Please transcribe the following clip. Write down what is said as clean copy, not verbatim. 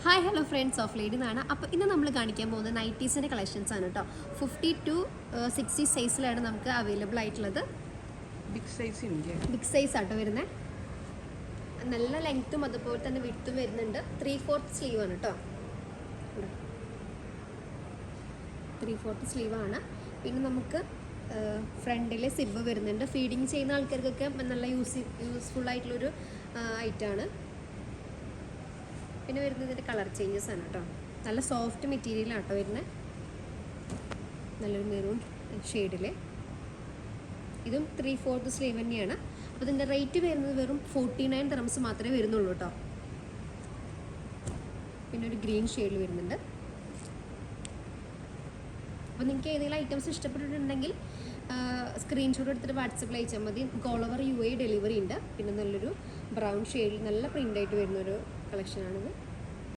Hi hello friends of lady എന്നാണ്. അപ്പോൾ ഇന്ന് നമ്മൾ കാണിക്കാൻ പോകുന്നത് നൈറ്റീസിൻ്റെ കളക്ഷൻസ് ആണ് കേട്ടോ. 50 to 60 സൈസിലാണ് നമുക്ക് അവൈലബിൾ ആയിട്ടുള്ളത്. ബിഗ് സൈസ് ആട്ടോ വരുന്നത്. നല്ല ലെങ്ത്തും അതുപോലെ തന്നെ വിഡ്ത്തും വരുന്നുണ്ട്. 3/4 സ്ലീവ് ആണ് കേട്ടോ. 3/4 സ്ലീവ് ആണ്. പിന്നെ നമുക്ക് ഫ്രണ്ടിൽ സിബ് വരുന്നുണ്ട്. ഫീഡിങ് ചെയ്യുന്ന ആൾക്കാർക്കൊക്കെ നല്ല യൂസ്ഫുൾ ആയിട്ടുള്ളൊരു ഐറ്റമാണ്. പിന്നെ വരുന്നത് ഇതിൻ്റെ കളർ ചേഞ്ചസ് ആണ് കേട്ടോ. നല്ല സോഫ്റ്റ് മെറ്റീരിയലാണ് കേട്ടോ വരുന്നത്. നല്ലൊരു മെറൂൺ ഷെയ്ഡിൽ. ഇതും 3/4 സ്ലീവ് തന്നെയാണ്. അപ്പോൾ ഇതിൻ്റെ റേറ്റ് വരുന്നത് വെറും 49 dirhams മാത്രമേ വരുന്നുള്ളൂ കേട്ടോ. പിന്നെ ഒരു ഗ്രീൻ ഷെയ്ഡിൽ വരുന്നുണ്ട്. അപ്പോൾ നിങ്ങൾക്ക് ഏതെങ്കിലും ഐറ്റംസ് ഇഷ്ടപ്പെട്ടിട്ടുണ്ടെങ്കിൽ സ്ക്രീൻഷോട്ട് എടുത്തിട്ട് വാട്സപ്പിൽ അയച്ചാൽ മതി. ഓൾ ഓവർ UAE ഡെലിവറി ഉണ്ട്. പിന്നെ നല്ലൊരു ബ്രൗൺ ഷെയ്ഡിൽ നല്ല പ്രിൻ്റായിട്ട് വരുന്നൊരു കളക്ഷനാണിത്.